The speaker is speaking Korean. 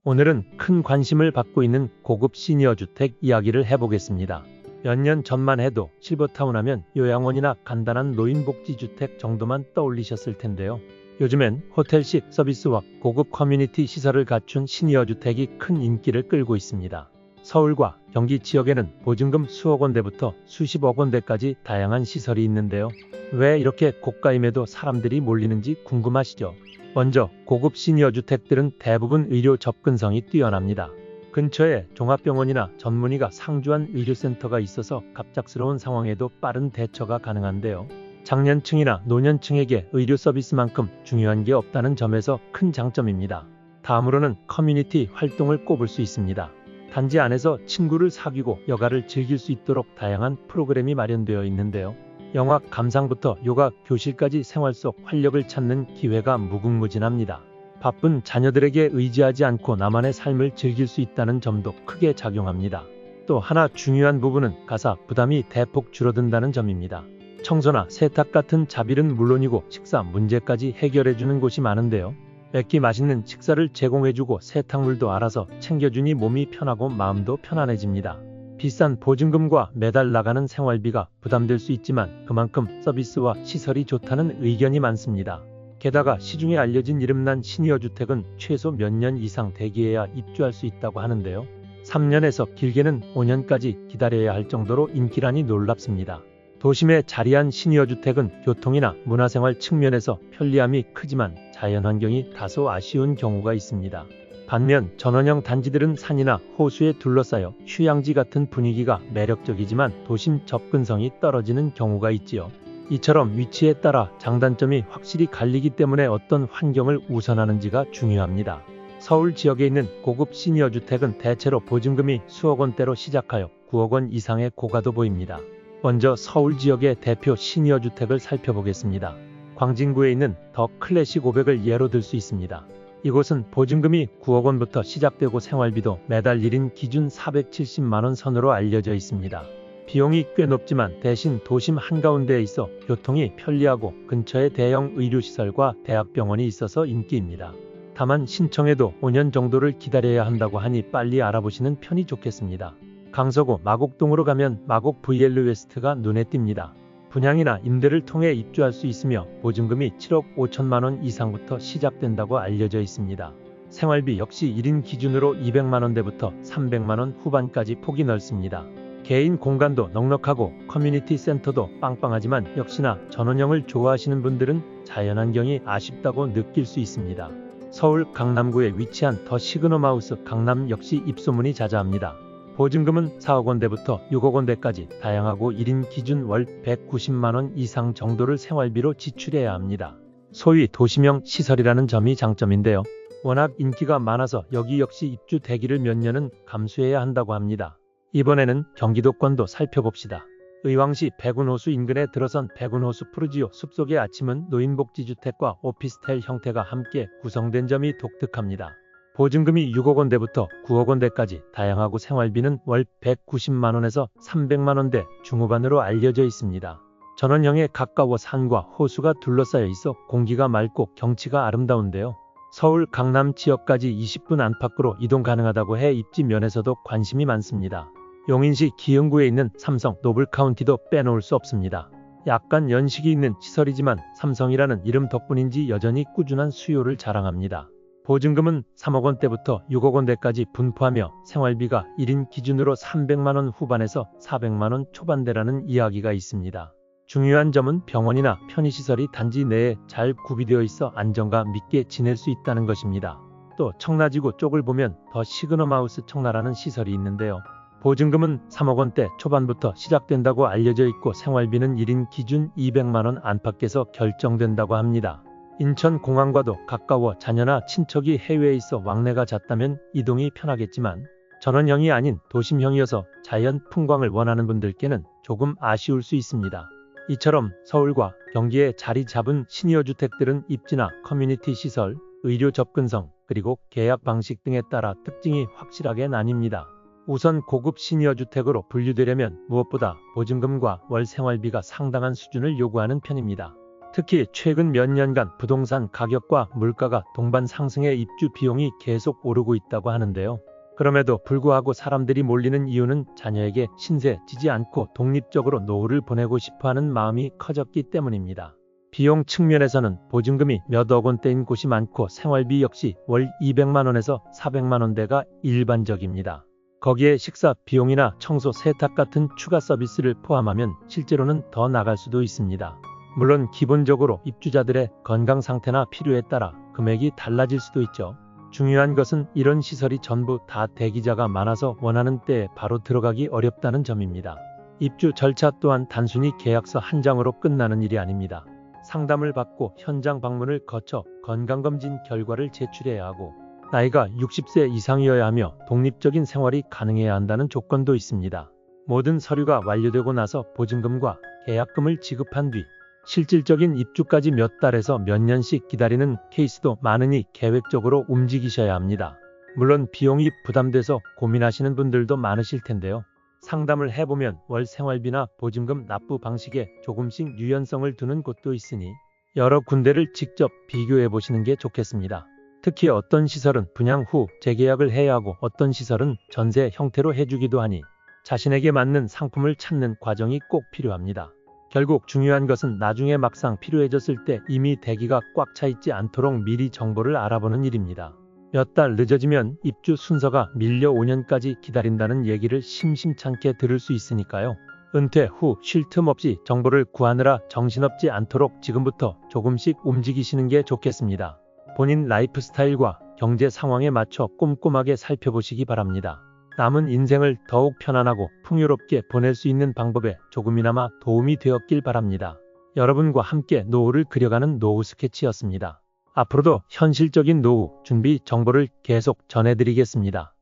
오늘은 큰 관심을 받고 있는 고급 시니어 주택 이야기를 해보겠습니다. 몇 년 전만 해도 실버타운 하면 요양원이나 간단한 노인복지주택 정도만 떠올리셨을 텐데요. 요즘엔 호텔식 서비스와 고급 커뮤니티 시설을 갖춘 시니어 주택이 큰 인기를 끌고 있습니다. 서울과 경기 지역에는 보증금 수억 원대부터 수십억 원대까지 다양한 시설이 있는데요. 왜 이렇게 고가임에도 사람들이 몰리는지 궁금하시죠? 먼저 고급 시니어 주택들은 대부분 의료 접근성이 뛰어납니다. 근처에 종합병원이나 전문의가 상주한 의료센터가 있어서 갑작스러운 상황에도 빠른 대처가 가능한데요. 장년층이나 노년층에게 의료 서비스만큼 중요한 게 없다는 점에서 큰 장점입니다. 다음으로는 커뮤니티 활동을 꼽을 수 있습니다. 단지 안에서 친구를 사귀고 여가를 즐길 수 있도록 다양한 프로그램이 마련되어 있는데요. 영화 감상부터 요가 교실까지 생활 속 활력을 찾는 기회가 무궁무진합니다. 바쁜 자녀들에게 의지하지 않고 나만의 삶을 즐길 수 있다는 점도 크게 작용합니다. 또 하나 중요한 부분은 가사 부담이 대폭 줄어든다는 점입니다. 청소나 세탁 같은 자비는 물론이고 식사 문제까지 해결해주는 곳이 많은데요. 맵기 맛있는 식사를 제공해주고 세탁물도 알아서 챙겨주니 몸이 편하고 마음도 편안해집니다. 비싼 보증금과 매달 나가는 생활비가 부담될 수 있지만 그만큼 서비스와 시설이 좋다는 의견이 많습니다. 게다가 시중에 알려진 이름난 시니어 주택은 최소 몇 년 이상 대기해야 입주할 수 있다고 하는데요. 3년에서 길게는 5년까지 기다려야 할 정도로 인기란이 놀랍습니다. 도심에 자리한 시니어 주택은 교통이나 문화생활 측면에서 편리함이 크지만 자연환경이 다소 아쉬운 경우가 있습니다. 반면 전원형 단지들은 산이나 호수에 둘러싸여 휴양지 같은 분위기가 매력적이지만 도심 접근성이 떨어지는 경우가 있지요. 이처럼 위치에 따라 장단점이 확실히 갈리기 때문에 어떤 환경을 우선하는지가 중요합니다. 서울 지역에 있는 고급 시니어 주택은 대체로 보증금이 수억 원대로 시작하여 9억 원 이상의 고가도 보입니다. 먼저 서울 지역의 대표 시니어 주택을 살펴보겠습니다. 광진구에 있는 더 클래식 500을 예로 들 수 있습니다. 이곳은 보증금이 9억 원부터 시작되고 생활비도 매달 1인 기준 470만 원 선으로 알려져 있습니다. 비용이 꽤 높지만 대신 도심 한가운데에 있어 교통이 편리하고 근처에 대형 의료시설과 대학병원이 있어서 인기입니다. 다만 신청해도 5년 정도를 기다려야 한다고 하니 빨리 알아보시는 편이 좋겠습니다. 강서구 마곡동으로 가면 마곡 VL 웨스트가 눈에 띕니다. 분양이나 임대를 통해 입주할 수 있으며 보증금이 7억 5천만 원 이상부터 시작된다고 알려져 있습니다. 생활비 역시 1인 기준으로 200만 원대부터 300만 원 후반까지 폭이 넓습니다. 개인 공간도 넉넉하고 커뮤니티 센터도 빵빵하지만 역시나 전원형을 좋아하시는 분들은 자연환경이 아쉽다고 느낄 수 있습니다. 서울 강남구에 위치한 더 시그너마우스 강남 역시 입소문이 자자합니다. 보증금은 4억 원대부터 6억 원대까지 다양하고 1인 기준 월 190만 원 이상 정도를 생활비로 지출해야 합니다. 소위 도심형 시설이라는 점이 장점인데요. 워낙 인기가 많아서 여기 역시 입주 대기를 몇 년은 감수해야 한다고 합니다. 이번에는 경기도권도 살펴봅시다. 의왕시 백운호수 인근에 들어선 백운호수 푸르지오 숲속의 아침은 노인복지주택과 오피스텔 형태가 함께 구성된 점이 독특합니다. 보증금이 6억 원대부터 9억 원대까지 다양하고 생활비는 월 190만 원에서 300만 원대 중후반으로 알려져 있습니다. 전원형에 가까워 산과 호수가 둘러싸여 있어 공기가 맑고 경치가 아름다운데요. 서울 강남 지역까지 20분 안팎으로 이동 가능하다고 해 입지 면에서도 관심이 많습니다. 용인시 기흥구에 있는 삼성 노블카운티도 빼놓을 수 없습니다. 약간 연식이 있는 시설이지만 삼성이라는 이름 덕분인지 여전히 꾸준한 수요를 자랑합니다. 보증금은 3억 원대부터 6억 원대까지 분포하며 생활비가 1인 기준으로 300만 원 후반에서 400만 원 초반대라는 이야기가 있습니다. 중요한 점은 병원이나 편의시설이 단지 내에 잘 구비되어 있어 안정감 있게 지낼 수 있다는 것입니다. 또 청라지구 쪽을 보면 더 시그너마우스 청라라는 시설이 있는데요. 보증금은 3억 원대 초반부터 시작된다고 알려져 있고 생활비는 1인 기준 200만 원 안팎에서 결정된다고 합니다. 인천공항과도 가까워 자녀나 친척이 해외에 있어 왕래가 잦다면 이동이 편하겠지만 전원형이 아닌 도심형이어서 자연 풍광을 원하는 분들께는 조금 아쉬울 수 있습니다. 이처럼 서울과 경기에 자리 잡은 시니어 주택들은 입지나 커뮤니티 시설, 의료 접근성, 그리고 계약 방식 등에 따라 특징이 확실하게 나뉩니다. 우선 고급 시니어 주택으로 분류되려면 무엇보다 보증금과 월 생활비가 상당한 수준을 요구하는 편입니다. 특히 최근 몇 년간 부동산 가격과 물가가 동반 상승해 입주 비용이 계속 오르고 있다고 하는데요. 그럼에도 불구하고 사람들이 몰리는 이유는 자녀에게 신세 지지 않고 독립적으로 노후를 보내고 싶어하는 마음이 커졌기 때문입니다. 비용 측면에서는 보증금이 몇억 원대인 곳이 많고 생활비 역시 월 200만 원에서 400만 원대가 일반적입니다. 거기에 식사 비용이나 청소 세탁 같은 추가 서비스를 포함하면 실제로는 더 나갈 수도 있습니다. 물론 기본적으로 입주자들의 건강 상태나 필요에 따라 금액이 달라질 수도 있죠. 중요한 것은 이런 시설이 전부 다 대기자가 많아서 원하는 때에 바로 들어가기 어렵다는 점입니다. 입주 절차 또한 단순히 계약서 한 장으로 끝나는 일이 아닙니다. 상담을 받고 현장 방문을 거쳐 건강검진 결과를 제출해야 하고 나이가 60세 이상이어야 하며 독립적인 생활이 가능해야 한다는 조건도 있습니다. 모든 서류가 완료되고 나서 보증금과 계약금을 지급한 뒤 실질적인 입주까지 몇 달에서 몇 년씩 기다리는 케이스도 많으니 계획적으로 움직이셔야 합니다. 물론 비용이 부담돼서 고민하시는 분들도 많으실 텐데요. 상담을 해보면 월 생활비나 보증금 납부 방식에 조금씩 유연성을 두는 곳도 있으니 여러 군데를 직접 비교해 보시는 게 좋겠습니다. 특히 어떤 시설은 분양 후 재계약을 해야 하고 어떤 시설은 전세 형태로 해주기도 하니 자신에게 맞는 상품을 찾는 과정이 꼭 필요합니다. 결국 중요한 것은 나중에 막상 필요해졌을 때 이미 대기가 꽉 차 있지 않도록 미리 정보를 알아보는 일입니다. 몇 달 늦어지면 입주 순서가 밀려 5년까지 기다린다는 얘기를 심심찮게 들을 수 있으니까요. 은퇴 후 쉴 틈 없이 정보를 구하느라 정신없지 않도록 지금부터 조금씩 움직이시는 게 좋겠습니다. 본인 라이프 스타일과 경제 상황에 맞춰 꼼꼼하게 살펴보시기 바랍니다. 남은 인생을 더욱 편안하고 풍요롭게 보낼 수 있는 방법에 조금이나마 도움이 되었길 바랍니다. 여러분과 함께 노후를 그려가는 노후 스케치였습니다. 앞으로도 현실적인 노후 준비 정보를 계속 전해드리겠습니다.